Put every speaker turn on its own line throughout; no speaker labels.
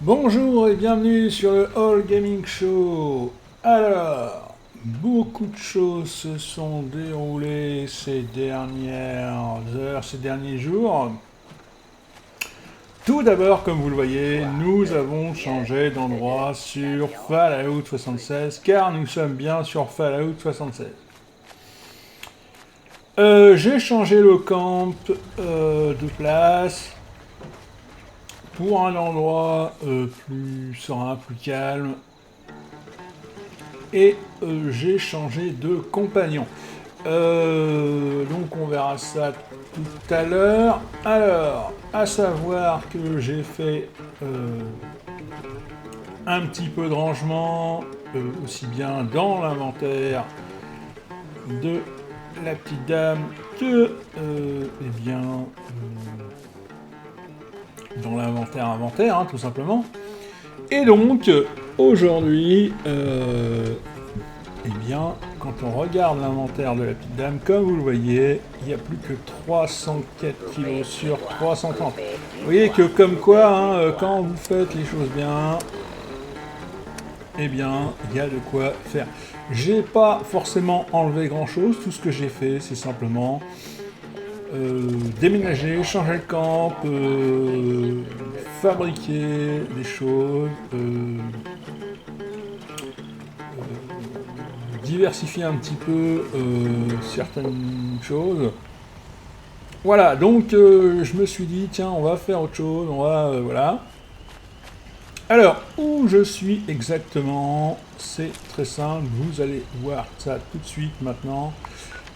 Bonjour et bienvenue sur le All Gaming Show. Alors, beaucoup de choses se sont déroulées ces dernières heures, ces derniers jours. Tout d'abord, comme vous le voyez, nous avons changé d'endroit sur Fallout 76, car nous sommes bien sur Fallout 76. J'ai changé le camp de place pour un endroit plus serein, plus calme. Et j'ai changé de compagnon. Donc on verra ça tout à l'heure. Alors, à savoir que j'ai fait un petit peu de rangement, aussi bien dans l'inventaire de la petite dame que dans l'inventaire, hein, tout simplement. Et donc, aujourd'hui, eh bien, quand on regarde l'inventaire de la petite dame, comme vous le voyez, il n'y a plus que 304 kg sur 330. Vous voyez que comme quoi, hein, quand vous faites les choses bien, eh bien, il y a de quoi faire. J'ai pas forcément enlevé grand chose, tout ce que j'ai fait, c'est simplement déménager, changer le camp, fabriquer des choses, diversifier un petit peu certaines choses. Voilà, donc je me suis dit, tiens, on va faire autre chose, on va, voilà. Alors, où je suis exactement, c'est très simple, vous allez voir ça tout de suite maintenant,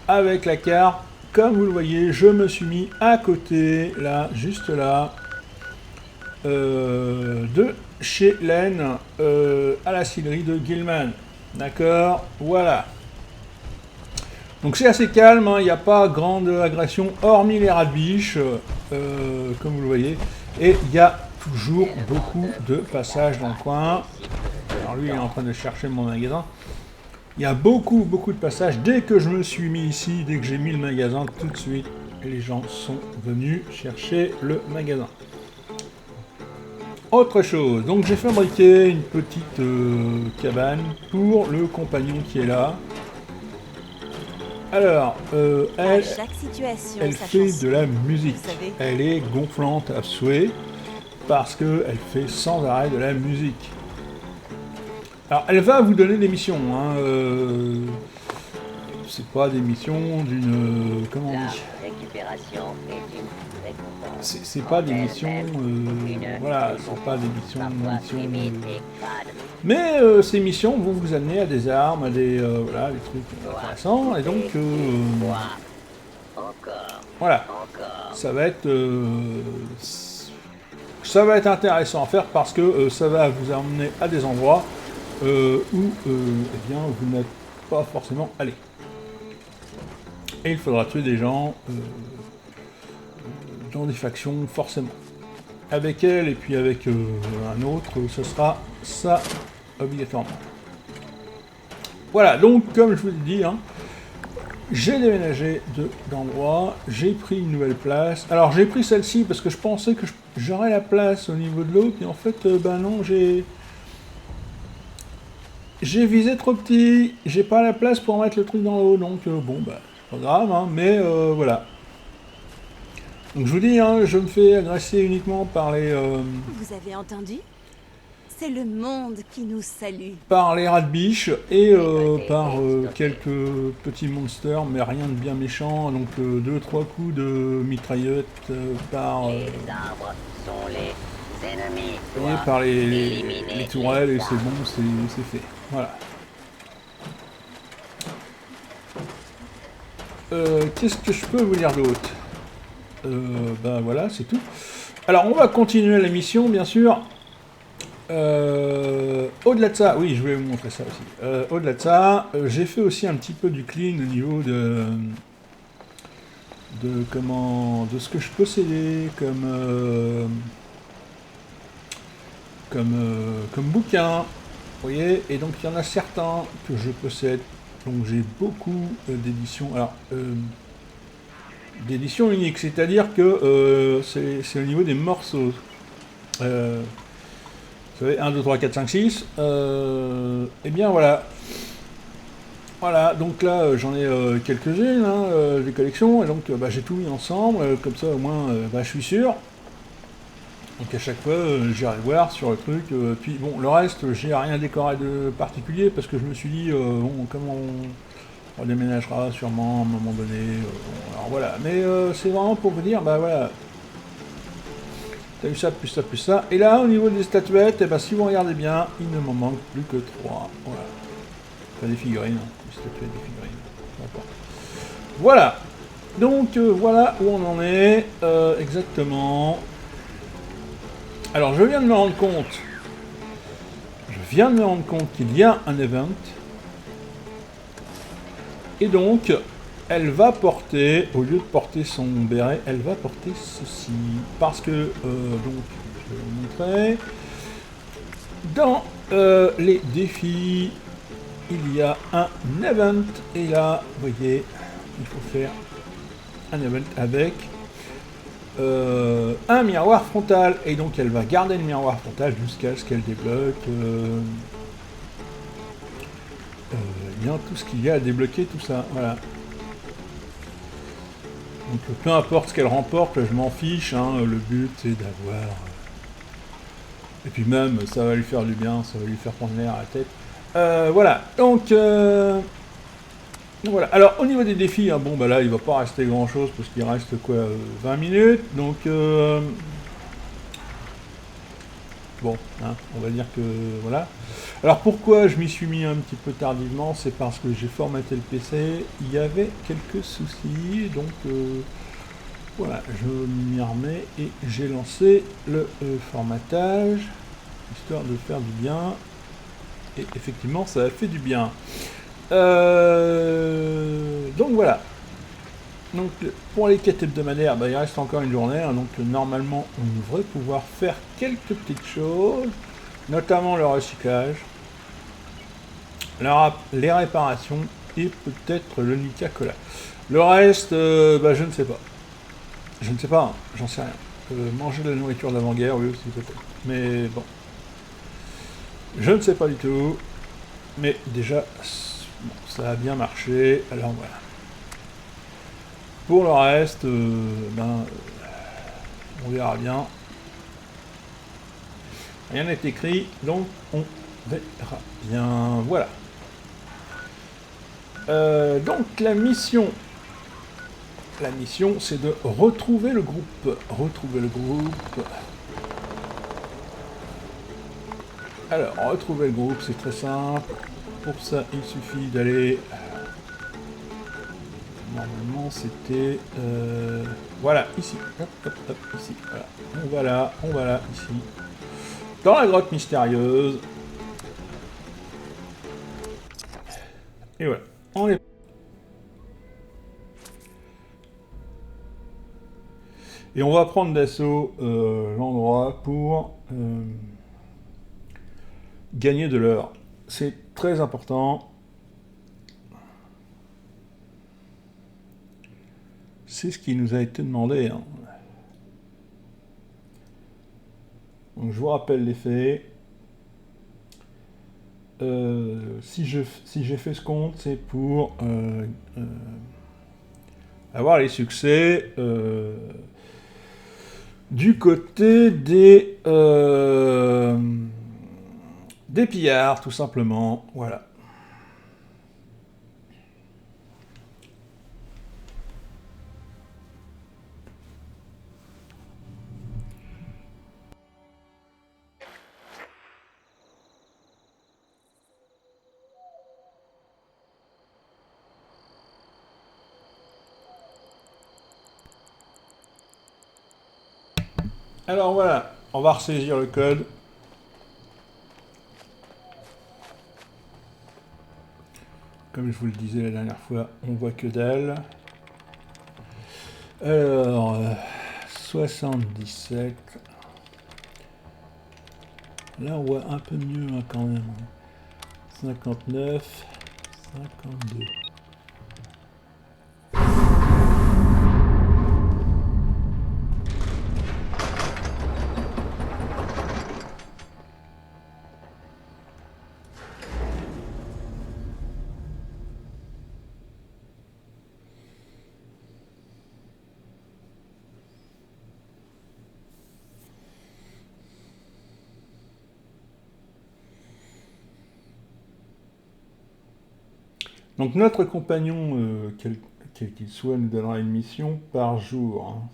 avec la carte. Comme vous le voyez, je me suis mis à côté, là, juste là, de chez Len, à la scierie de Gilman. D'accord, voilà. Donc c'est assez calme, il n'y a pas grande agression, hormis les rats de biche, comme vous le voyez. Et il y a toujours beaucoup de passages dans le coin. Alors lui, il est en train de chercher mon magasin. Il y a beaucoup de passages. Dès que je me suis mis ici, dès que j'ai mis le magasin, tout de suite, les gens sont venus chercher le magasin. Autre chose, donc j'ai fabriqué une petite cabane pour le compagnon qui est là. Alors, elle fait de la musique. Elle est gonflante à souhait parce qu'elle fait sans arrêt de la musique. Alors, elle va vous donner des missions. Hein, c'est pas des missions d'une... comment on dit ? C'est pas des missions... voilà, c'est pas des missions... Mais ces missions vont vous amener à des armes, à des... voilà, des trucs intéressants. Et donc... voilà. Ça va être... ça va être intéressant à faire parce que ça va vous amener à des endroits où eh bien, vous n'êtes pas forcément allé. Et il faudra tuer des gens dans des factions, forcément. Avec elle et puis avec un autre, ce sera ça, obligatoirement. Voilà, donc comme je vous l'ai dit, hein, j'ai déménagé d'endroit, j'ai pris une nouvelle place. Alors j'ai pris celle-ci parce que je pensais que j'aurais la place au niveau de l'autre, et en fait, ben non, j'ai visé trop petit, j'ai pas la place pour mettre le truc dans le haut, donc bon, bah, c'est pas grave, hein, mais voilà. Donc je vous dis, hein, je me fais agresser uniquement par les...
Vous avez entendu? C'est le monde qui nous salue.
Par les rats de biche et par quelques petits monsters, mais rien de bien méchant. Donc 2-3 coups de mitraillette par...
Les arbres sont les ennemis.
et par les tourelles, et c'est bon, c'est fait. Voilà. Qu'est-ce que je peux vous dire d'autre? Ben voilà, c'est tout. Alors, on va continuer la mission, bien sûr. Au-delà de ça, oui, je voulais vous montrer ça aussi. Au-delà de ça, j'ai fait aussi un petit peu du clean au niveau de ce que je possédais comme bouquin. Vous voyez, et donc il y en a certains que je possède. Donc j'ai beaucoup d'éditions. Alors, d'éditions uniques, c'est-à-dire que c'est au niveau des morceaux. Vous savez, 1, 2, 3, 4, 5, 6. Et bien voilà. Voilà, donc là j'en ai quelques-unes, hein, des collections, et donc bah, j'ai tout mis ensemble, comme ça au moins bah, je suis sûr. Donc à chaque fois j'irai voir sur le truc, puis bon le reste j'ai rien décoré de particulier parce que je me suis dit bon comme on déménagera sûrement à un moment donné, alors voilà, mais c'est vraiment pour vous dire, bah voilà, t'as eu ça, plus ça, plus ça, et là au niveau des statuettes, et bah, si vous regardez bien, il ne m'en manque plus que 3, voilà. Pas des figurines, hein. Des statuettes, des figurines. N'importe. Voilà. Donc voilà où on en est exactement. Alors je viens de me rendre compte. Qu'il y a un event. Et donc elle va porter, au lieu de porter son béret, elle va porter ceci. Parce que donc je vais vous montrer. Dans les défis, il y a un event, et là, vous voyez, il faut faire un event avec un miroir frontal, et donc elle va garder le miroir frontal jusqu'à ce qu'elle débloque bien tout ce qu'il y a à débloquer, tout ça, voilà. Donc peu importe ce qu'elle remporte, je m'en fiche, hein, le but c'est d'avoir... et puis même, ça va lui faire du bien, ça va lui faire prendre l'air à la tête. Voilà, donc voilà. Alors au niveau des défis, hein, bon bah là il va pas rester grand chose parce qu'il reste quoi, 20 minutes, donc bon, hein, on va dire que voilà. Alors pourquoi je m'y suis mis un petit peu tardivement, c'est parce que j'ai formaté le PC, il y avait quelques soucis, donc voilà, je m'y remets et j'ai lancé le formatage, histoire de faire du bien. Et effectivement, ça a fait du bien. Donc voilà. Donc pour les quêtes hebdomadaires, bah, il reste encore une journée. Hein, donc normalement, on devrait pouvoir faire quelques petites choses. Notamment le recyclage. Les réparations. Et peut-être le Nika-Cola. Le reste, bah, je ne sais pas. Je ne sais pas, hein, j'en sais rien. Manger de la nourriture d'avant-guerre, oui aussi peut-être. Mais bon. Je ne sais pas du tout, mais déjà, bon, ça a bien marché, alors voilà. Pour le reste, on verra bien. Rien n'est écrit, donc on verra bien. Voilà. Donc la mission, c'est de retrouver le groupe. Alors, retrouver le groupe, c'est très simple. Pour ça, il suffit d'aller... Normalement, c'était... voilà, ici. Hop, hop, hop, ici. Voilà. On va là, ici. Dans la grotte mystérieuse. Et voilà. On est... Et on va prendre d'assaut l'endroit pour... gagner de l'heure. C'est très important. C'est ce qui nous a été demandé. Hein. Donc je vous rappelle les faits. Si j'ai fait ce compte, c'est pour avoir les succès du côté des pillards, tout simplement. Voilà. Alors voilà, on va ressaisir le code. Comme je vous le disais la dernière fois, on voit que dalle. Alors, 77. Là, on voit un peu mieux hein, quand même. 59, 52. Donc notre compagnon, quel qu'il soit, nous donnera une mission par jour. Hein.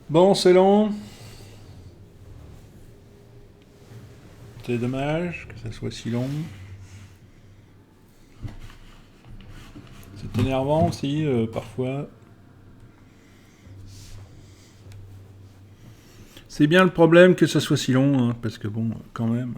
Bon, c'est long. C'est dommage que ça soit si long. C'est énervant aussi, parfois. C'est bien le problème que ça soit si long, hein, parce que bon, quand même...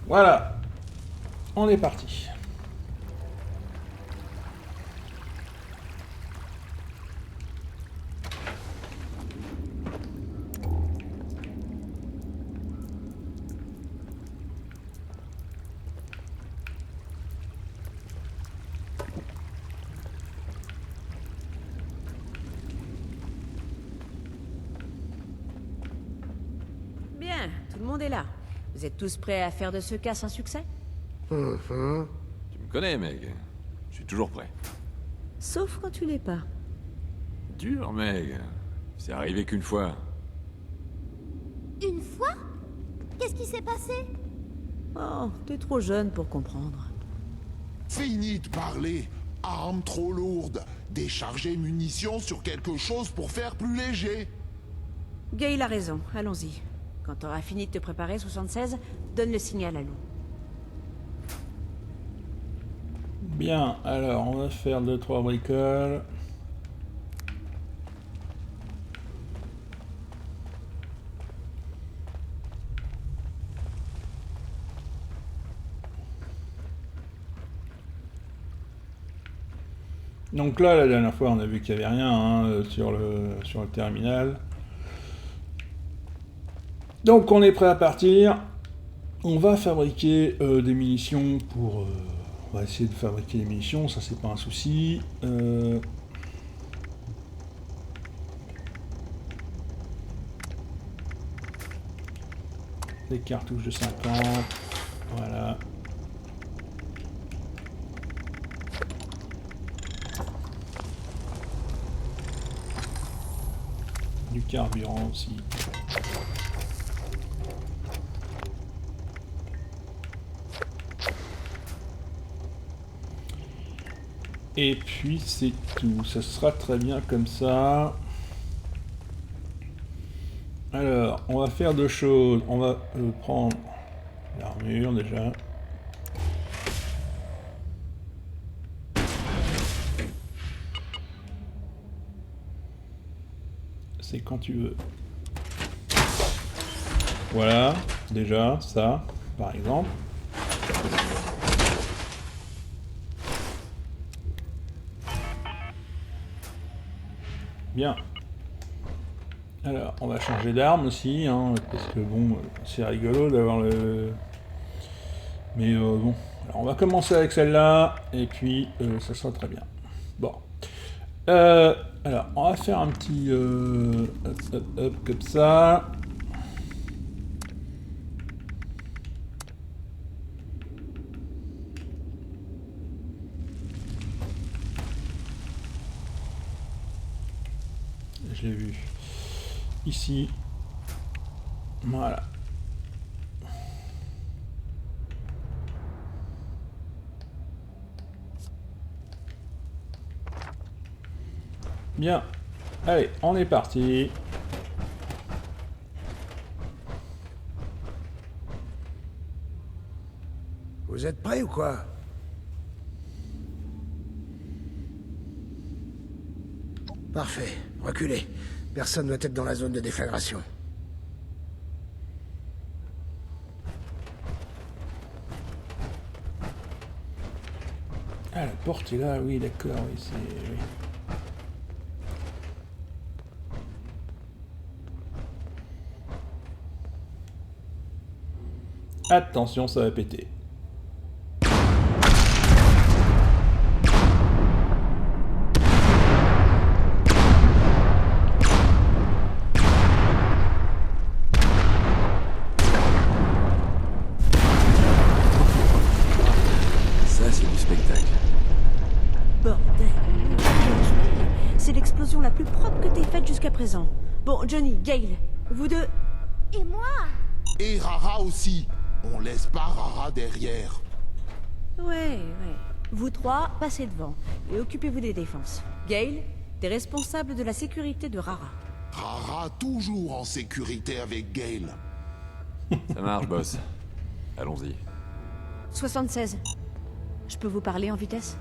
Voilà, on est parti.
Bien, tout le monde est là. Vous êtes tous prêts à faire de ce casse un succès?
Tu me connais, Meg. Je suis toujours prêt.
Sauf quand tu l'es pas.
Dur, Meg. C'est arrivé qu'une fois.
Une fois? Qu'est-ce qui s'est passé?
Oh, t'es trop jeune pour comprendre.
Fini de parler. Armes trop lourdes. Décharger munitions sur quelque chose pour faire plus léger.
Gale a raison, allons-y. Quand t'auras fini de te préparer, 76, donne le signal à Lou.
Bien, alors on va faire 2-3 bricoles. Donc là, la dernière fois, on a vu qu'il n'y avait rien hein, sur le terminal. Donc on est prêt à partir. On va fabriquer des munitions pour... on va essayer de fabriquer des munitions, ça c'est pas un souci. Des cartouches de 50. Voilà. Du carburant aussi. Et puis c'est tout, ça sera très bien comme ça. Alors, on va faire deux choses. On va prendre l'armure déjà. C'est quand tu veux. Voilà, déjà, ça, par exemple. Bien. Alors, on va changer d'arme aussi, hein, parce que bon, c'est rigolo d'avoir le... Mais bon, alors on va commencer avec celle-là, et puis ça sera très bien. Bon. Alors, on va faire un petit... hop, hop, hop, comme ça. ici. Voilà. Bien. Allez, on est parti.
Vous êtes prêts ou quoi? Parfait. Reculez. Personne doit être dans la zone de déflagration.
Ah, la porte est là, oui, d'accord, oui, c'est... Oui. Attention, ça va péter.
Ça, c'est du spectacle.
Bordel. C'est l'explosion la plus propre que t'aies faite jusqu'à présent. Bon, Johnny, Gale, vous deux...
Et moi?
Et Rara aussi. On laisse pas Rara derrière.
Ouais. Vous trois, passez devant et occupez-vous des défenses. Gale, t'es responsable de la sécurité de Rara.
Rara toujours en sécurité avec Gale.
Ça marche, boss. Allons-y.
76. Je peux vous parler en vitesse?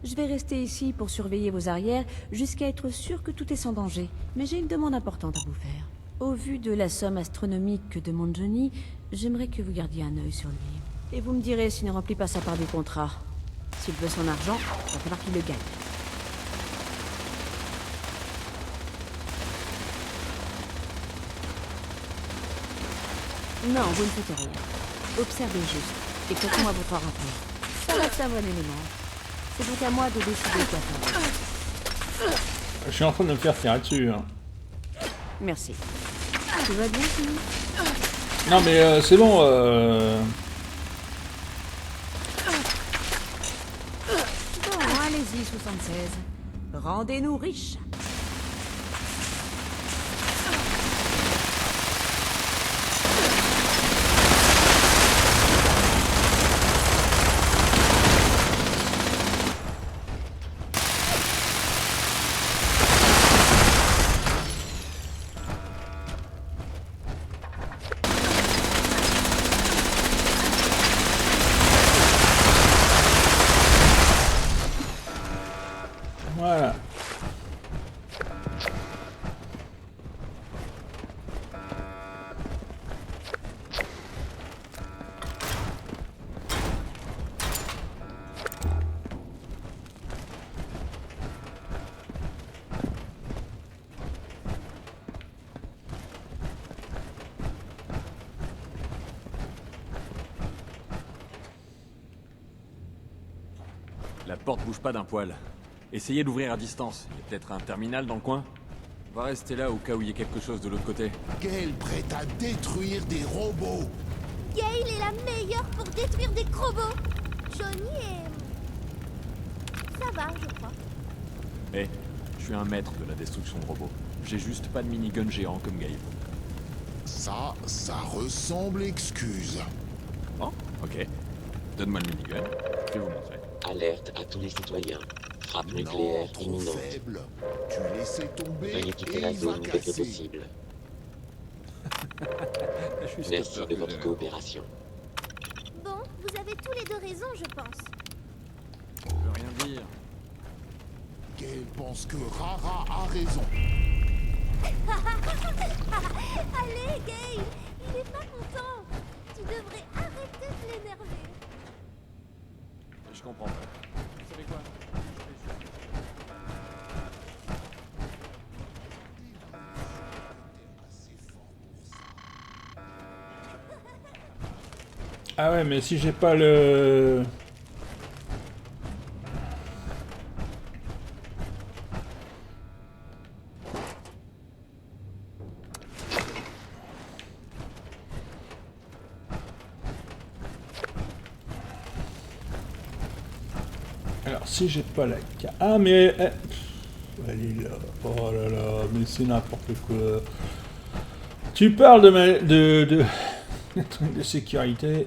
Je vais rester ici pour surveiller vos arrières jusqu'à être sûr que tout est sans danger. Mais j'ai une demande importante à vous faire. Au vu de la somme astronomique que demande Johnny, j'aimerais que vous gardiez un œil sur lui. Et vous me direz s'il ne remplit pas sa part du contrat. S'il veut son argent, il va falloir qu'il le gagne. Non, vous ne faites rien. Observez juste. Et faites-moi votre rapport. Ça reste un bon élément. C'est donc à moi de décider quoi faire.
Je suis en train de me faire tirer dessus. Hein.
Merci. Tout va bien, Timmy?
Non mais c'est bon.
Bon, allez-y, 76. Rendez-nous riches.
Voilà.
La porte bouge pas d'un poil. Essayez d'ouvrir à distance. Il y a peut-être un terminal dans le coin. On va rester là au cas où il y ait quelque chose de l'autre côté.
Gale prête à détruire des robots.
Gale est la meilleure pour détruire des robots. Johnny est... Ça va, je crois.
Eh, je suis un maître de la destruction de robots. J'ai juste pas de minigun géant comme Gabe.
Ça ressemble excuse.
Oh, ok. Donne-moi le minigun. Je vais vous montrer.
Alerte à tous les citoyens. Frappe
Non,
nucléaire
trop
imminente.
faible. Tu laissais tomber
Veuillez quitter
et
la
il va
zone dès que
casser.
possible.
Juste
Merci
peur
de
que
votre
je-
coopération.
Bon, vous avez tous les deux raison, je pense.
Je veux rien dire.
Gale pense que Rara a raison.
Allez, Gale, il est pas content. Tu devrais arrêter de l'énerver.
Je comprends pas. Vous savez quoi?
Ah ouais, mais si j'ai pas le... Alors, si j'ai pas la carte... Ah, mais... Elle est là. Oh là là, mais c'est n'importe quoi. Tu parles de trucs de sécurité.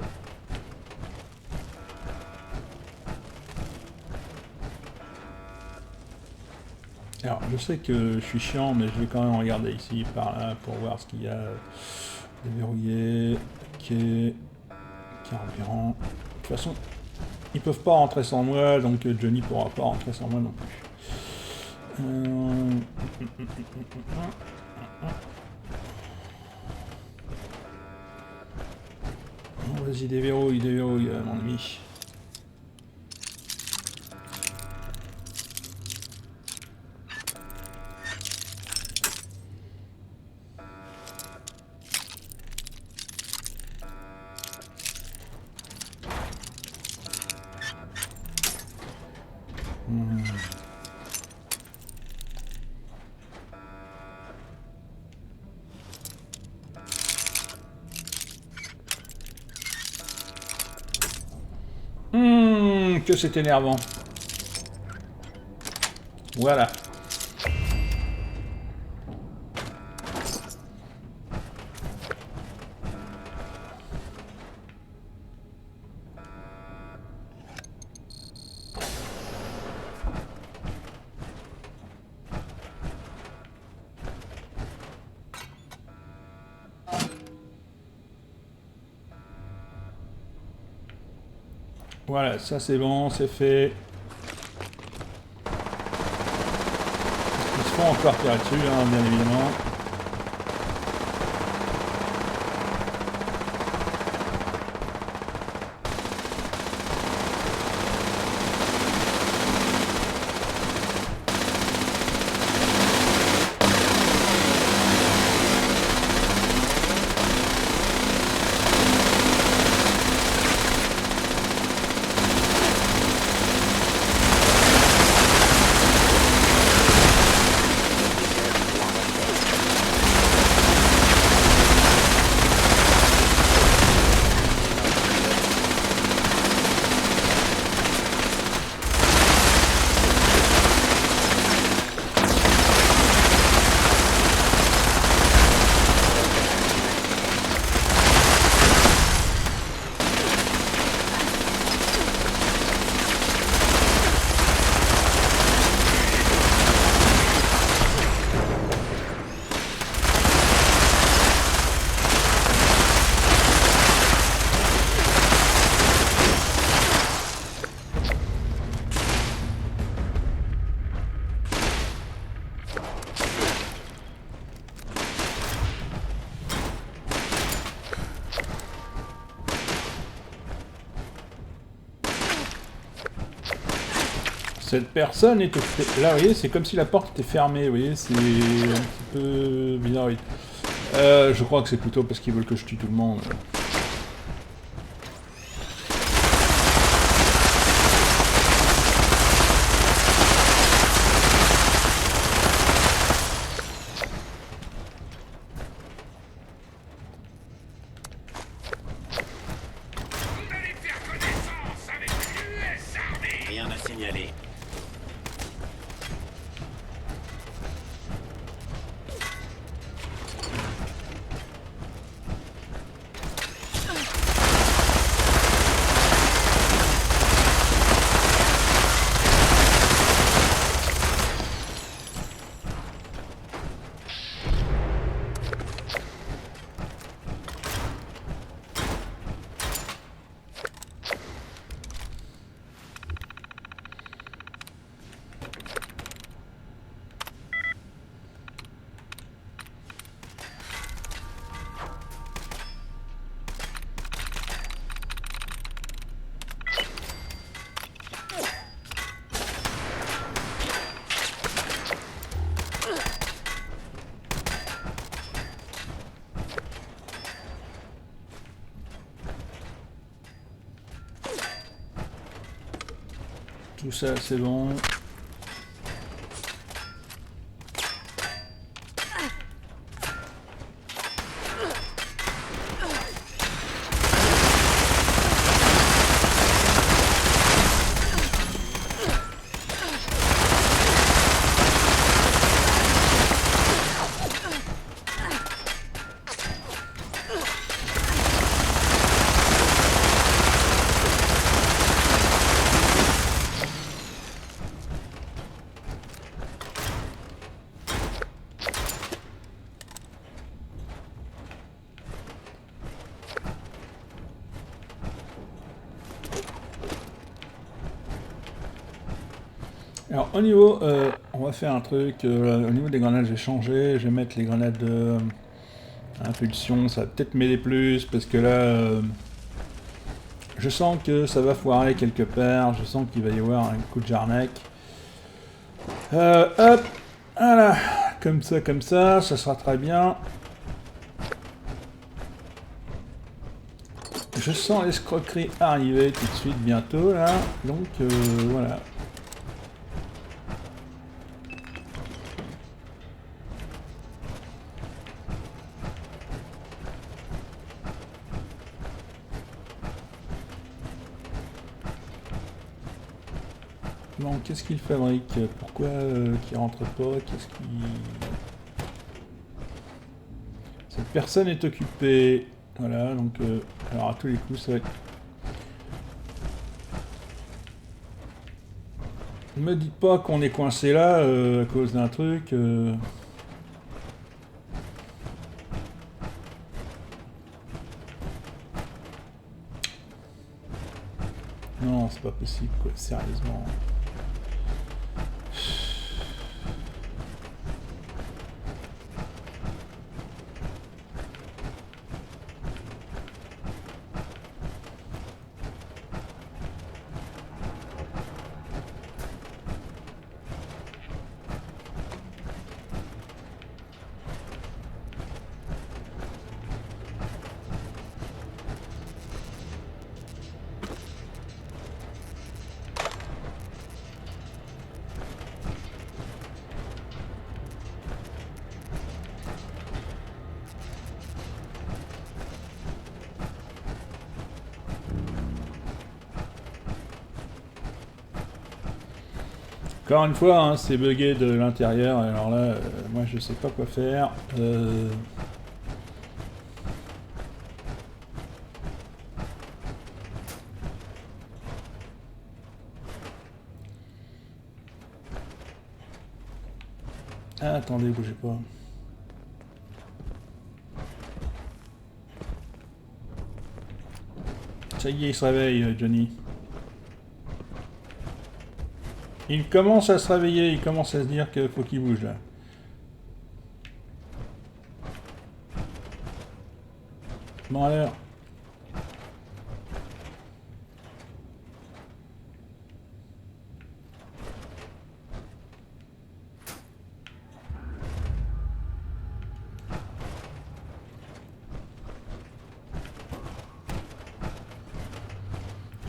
Alors, je sais que je suis chiant, mais je vais quand même regarder ici, par là, pour voir ce qu'il y a. Déverrouillé, ok, carburant. De toute façon, ils peuvent pas rentrer sans moi, donc Johnny pourra pas rentrer sans moi non plus. Oh, vas-y, déverrouille, mon ami. Que c'est énervant. Voilà. Voilà, ça c'est bon, c'est fait. Ils se font encore tirer dessus, hein, bien évidemment. Cette personne était... Là, vous voyez, c'est comme si la porte était fermée, vous voyez, c'est un petit peu bizarre, oui. Je crois que c'est plutôt parce qu'ils veulent que je tue tout le monde.
Rien à signaler.
Tout ça, c'est bon. Alors au niveau, on va faire un truc, au niveau des grenades je vais changer, je vais mettre les grenades de impulsion, ça va peut-être m'aider plus, parce que là, je sens que ça va foirer quelque part, je sens qu'il va y avoir un coup de jarnac. Hop, voilà, comme ça sera très bien. Je sens l'escroquerie arriver tout de suite bientôt là, donc voilà. Bon, qu'est-ce qu'il fabrique? Pourquoi qu'il rentre pas? Qu'est-ce qui... Cette personne est occupée. Voilà, donc... alors à tous les coups, ça va être... Ne me dites pas qu'on est coincé là à cause d'un truc... Non, c'est pas possible, quoi, sérieusement. Encore une fois, hein, c'est bugué de l'intérieur, alors là, moi je sais pas quoi faire. Ah, attendez, bougez pas. Ça y est, il se réveille, Johnny. Il commence à se réveiller, il commence à se dire qu'il faut qu'il bouge là. Bon alors.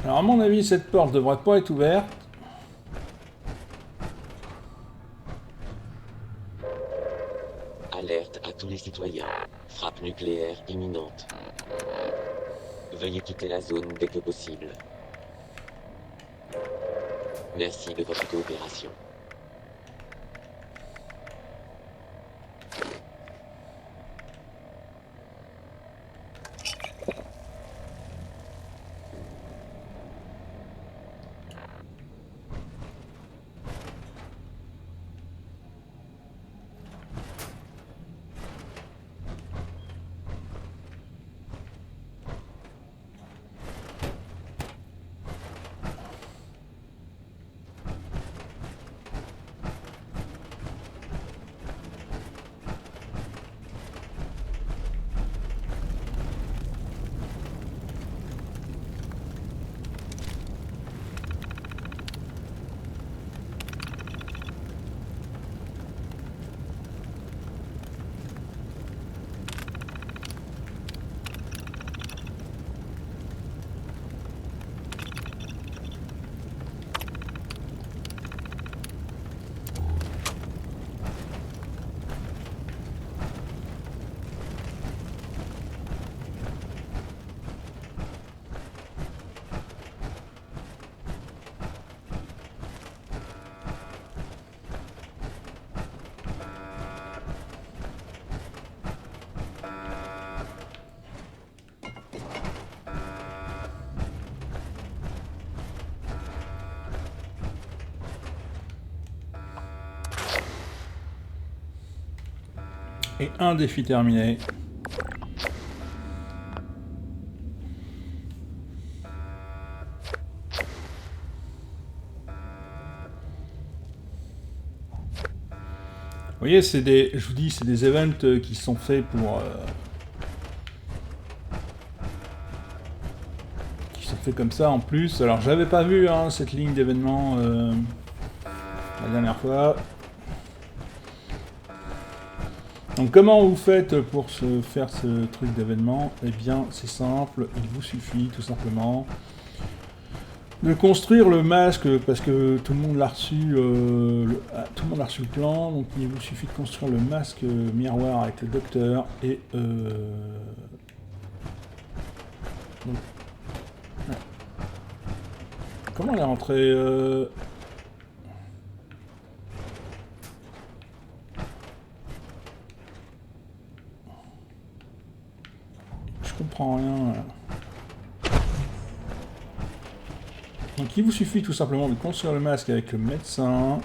Alors à mon avis, cette porte devrait pas être ouverte.
Alerte à tous les citoyens. Frappe nucléaire imminente. Veuillez quitter la zone dès que possible. Merci de votre coopération.
Et un défi terminé. voyez, c'est des, je vous dis, c'est des events qui sont faits pour... qui sont faits comme ça en plus. Alors j'avais pas vu hein, cette ligne d'événements la dernière fois. Donc comment vous faites pour faire ce truc d'événement? Eh bien c'est simple, il vous suffit tout simplement de construire le masque parce que tout le monde l'a reçu, tout le monde a reçu le plan, donc il vous suffit de construire le masque miroir avec le docteur et donc, ouais. Comment on est rentré Je comprends rien. Là. Donc il vous suffit tout simplement de construire le masque avec le médecin.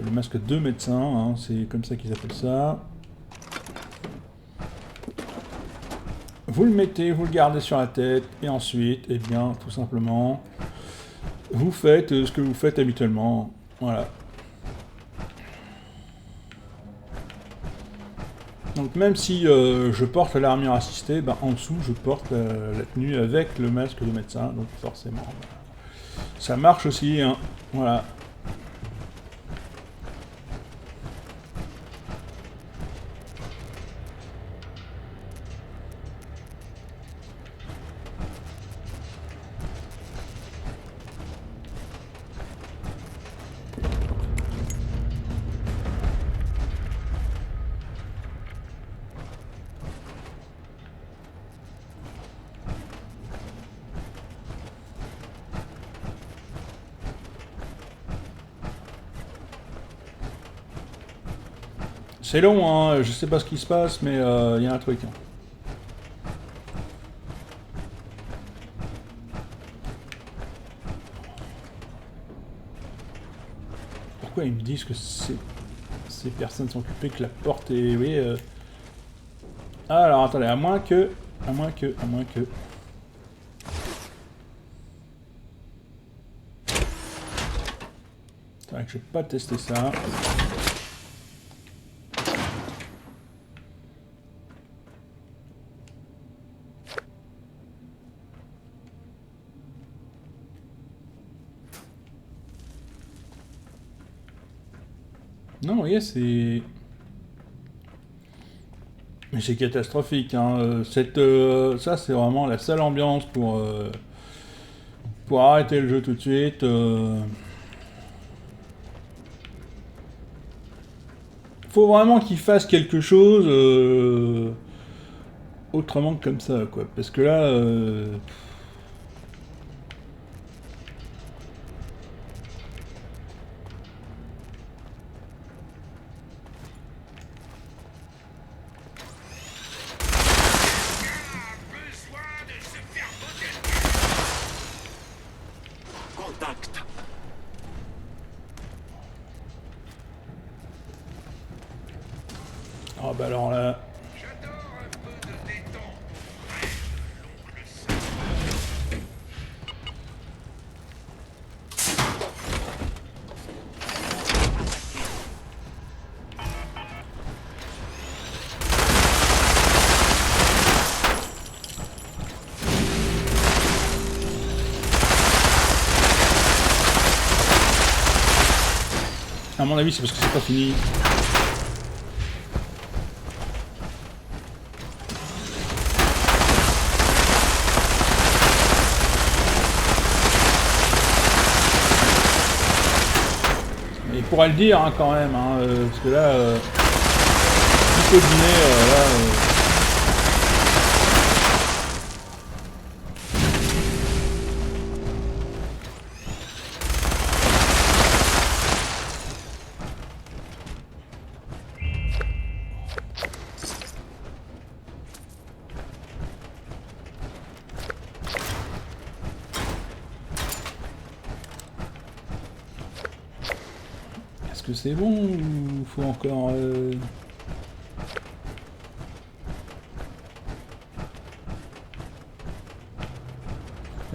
Le masque de médecin, hein, c'est comme ça qu'ils appellent ça. Vous le mettez, vous le gardez sur la tête, et ensuite, eh bien, tout simplement, vous faites ce que vous faites habituellement. Voilà. Donc même si je porte l'armure assistée, ben, en dessous je porte la tenue avec le masque de médecin, donc forcément ça marche aussi, hein. Voilà. C'est long, hein, je sais pas ce qui se passe, mais il y a un truc. Hein. Pourquoi ils me disent que ces personnes sont occupées, que la porte est... Oui, Ah, alors attendez, à moins que... C'est vrai que je vais pas tester ça. Non, vous voyez, c'est... Mais c'est catastrophique, hein. Ça, c'est vraiment la seule ambiance pour arrêter le jeu tout de suite. Faut vraiment qu'il fasse quelque chose autrement que comme ça, quoi. Parce que là... Ah bah alors là... À mon avis, c'est parce que c'est pas fini. Il pourra le dire hein, quand même, hein, parce que là, il faut dîner, là... Est-ce que c'est bon ou faut encore... Le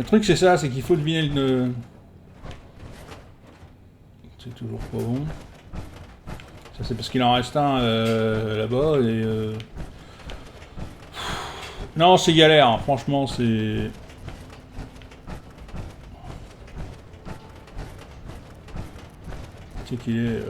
truc c'est ça, c'est qu'il faut deviner le... C'est toujours pas bon. Ça c'est parce qu'il en reste un là-bas et... Non, c'est galère, hein. Franchement, c'est... C'est qu'il est...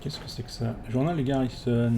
Qu'est-ce que c'est que ça? Journal de Garrison.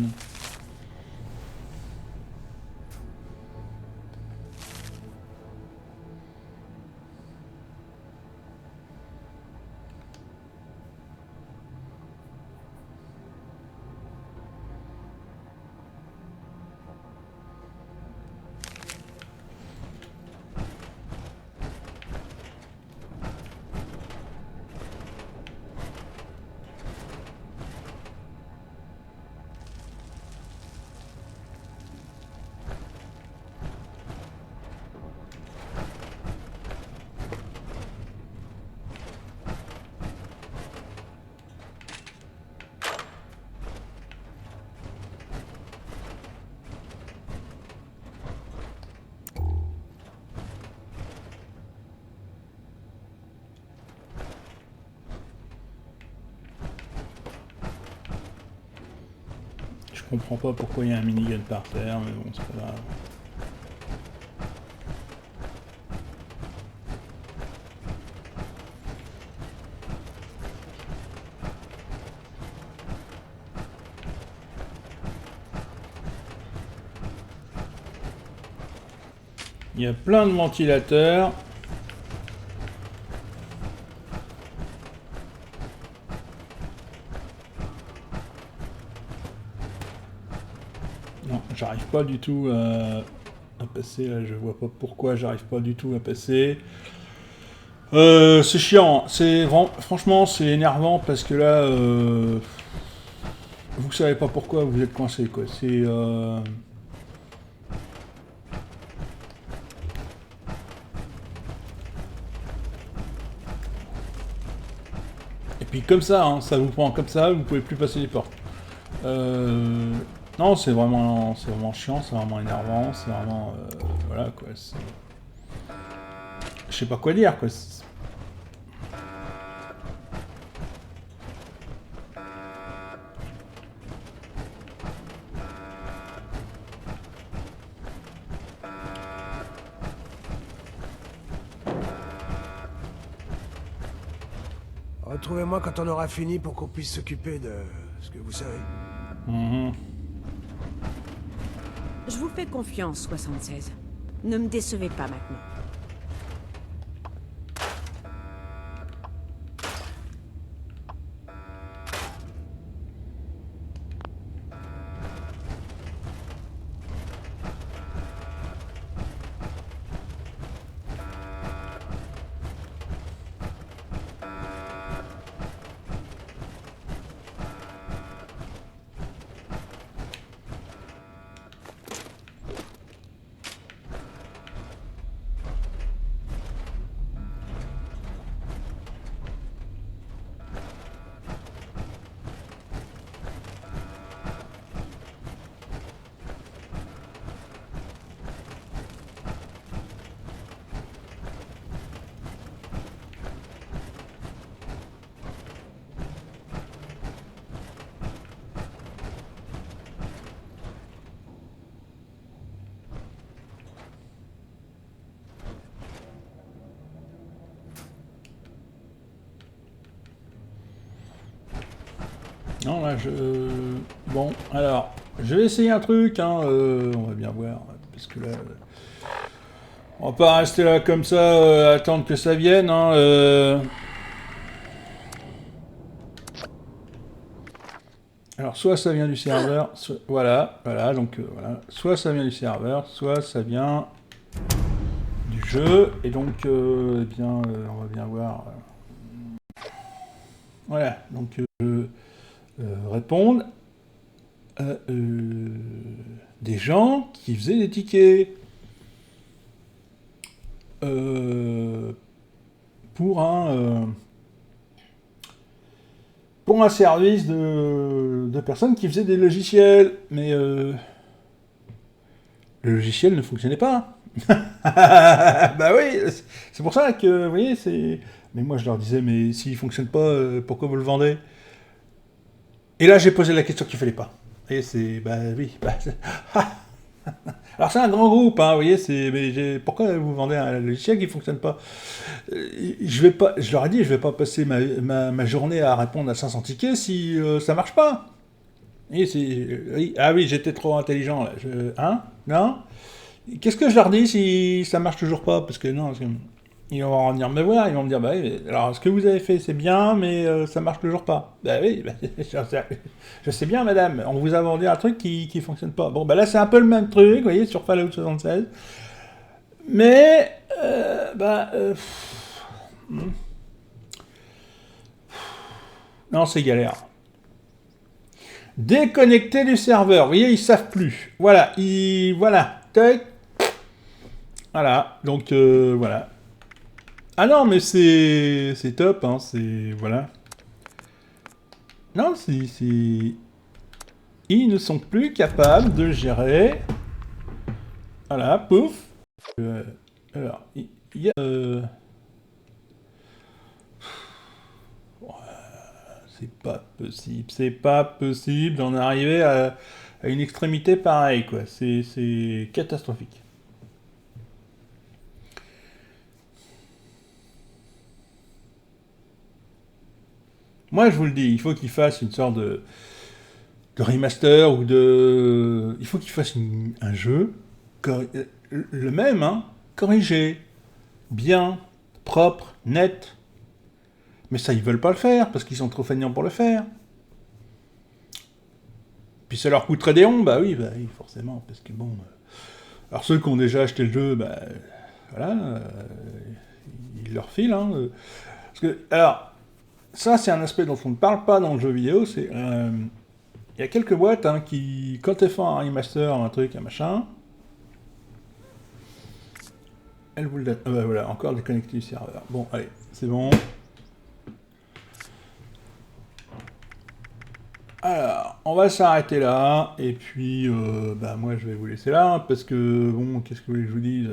Je comprends pas pourquoi il y a un minigun par terre, mais bon, c'est pas grave. Il y a plein de ventilateurs. Non, j'arrive pas du tout à passer là, je vois pas pourquoi j'arrive pas du tout à passer. C'est chiant, franchement c'est énervant parce que là vous savez pas pourquoi vous êtes coincé quoi. C'est et puis comme ça, hein, ça vous prend comme ça, vous pouvez plus passer les portes. Non, c'est vraiment chiant, c'est vraiment énervant, c'est vraiment voilà quoi. Je sais pas quoi dire quoi.
Retrouvez-moi quand on aura fini pour qu'on puisse s'occuper de ce que vous savez.
Je vous fais confiance, 76. Ne me décevez pas maintenant.
Non, là, bon, alors, je vais essayer un truc, hein, on va bien voir, parce que là... On va pas rester là comme ça, attendre que ça vienne, hein, Alors, soit ça vient du serveur, voilà, donc voilà, soit ça vient du serveur, soit ça vient du jeu, et donc, eh bien, on va bien voir. Voilà, donc, répondre à des gens qui faisaient des tickets pour un service de personnes qui faisaient des logiciels, mais le logiciel ne fonctionnait pas. Bah oui, c'est pour ça que, vous voyez, c'est... Mais moi je leur disais, mais s'il fonctionne pas, pourquoi vous le vendez? Et là j'ai posé la question qu'il fallait pas. Et c'est... Bah oui, bah... Alors c'est un grand groupe, hein, vous voyez, mais pourquoi vous vendez un logiciel qui fonctionne pas? Je leur ai dit, je vais pas passer ma journée à répondre à 500 tickets si ça marche pas. Et oui, ah oui, j'étais trop intelligent là. Hein? Non? Qu'est-ce que je leur dis si ça marche toujours pas? Parce que non, ils vont venir me voir, ils vont me dire, bah oui, alors ce que vous avez fait c'est bien, mais ça marche toujours pas. Bah oui, bah, je sais bien madame, on vous a vendu un truc qui fonctionne pas. Bon, bah là c'est un peu le même truc, vous voyez, sur Fallout 76. Mais, non, c'est galère. Déconnecter du serveur, vous voyez, ils savent plus. Voilà, voilà, tac. Voilà, donc voilà. Ah non, mais c'est top, hein, c'est... Voilà. Non, ils ne sont plus capables de gérer... Voilà, pouf. Alors, il y a... c'est pas possible d'en arriver à une extrémité pareille, quoi. C'est catastrophique. Moi, je vous le dis, il faut qu'il fasse une sorte de remaster ou de... Il faut qu'il fasse un jeu, le même, hein, corrigé, bien, propre, net. Mais ça, ils veulent pas le faire, parce qu'ils sont trop feignants pour le faire. Puis ça leur coûterait des ronds, bah oui, forcément, parce que bon... alors ceux qui ont déjà acheté le jeu, bah... voilà, ils leur filent, hein. Parce que, alors... Ça, c'est un aspect dont on ne parle pas dans le jeu vidéo, c'est... Il y a quelques boîtes hein, qui, quand elles font un remaster, un truc, un machin... Elles vous le donnent. Bah voilà, encore déconnecté du serveur. Bon, allez, c'est bon. Alors, on va s'arrêter là, et puis, bah moi je vais vous laisser là, parce que, bon, qu'est-ce que vous voulez que je vous dise?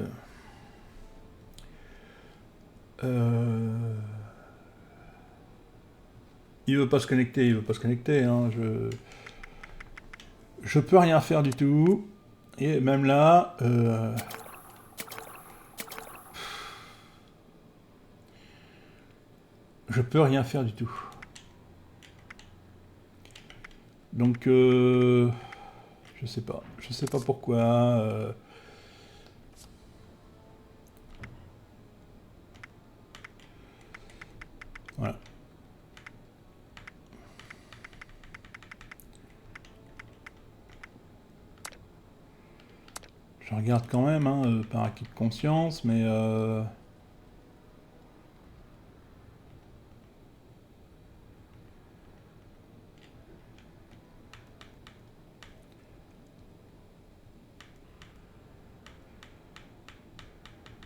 Il veut pas se connecter, hein, je peux rien faire du tout, et même là, je peux rien faire du tout. Donc, je sais pas pourquoi, voilà. Je regarde quand même, hein, par acquis de conscience, mais...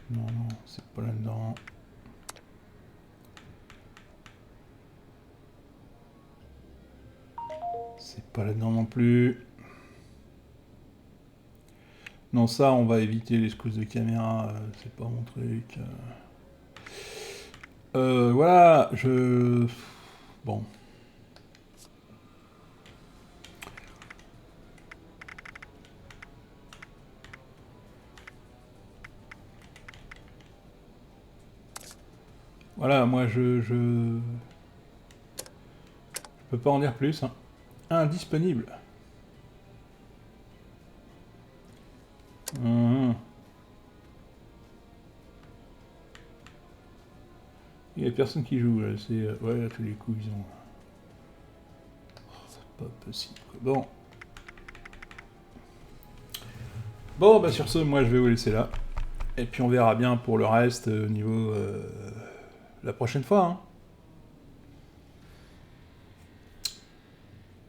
non, c'est pas là-dedans. C'est pas là-dedans non plus. Non, ça, on va éviter les secousses de caméra, c'est pas mon truc. Voilà, bon. Voilà, moi, je peux pas en dire plus, hein. indisponible. Il n'y a personne qui joue, là. C'est... ouais, là, tous les coups, ils ont... Oh, c'est pas possible, quoi. Bon. Bon, bah sur ce, moi, je vais vous laisser là. Et puis, on verra bien pour le reste au niveau... la prochaine fois, hein.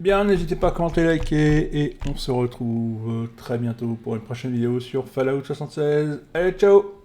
Bien, n'hésitez pas à commenter, liker, et on se retrouve très bientôt pour une prochaine vidéo sur Fallout 76. Allez, ciao!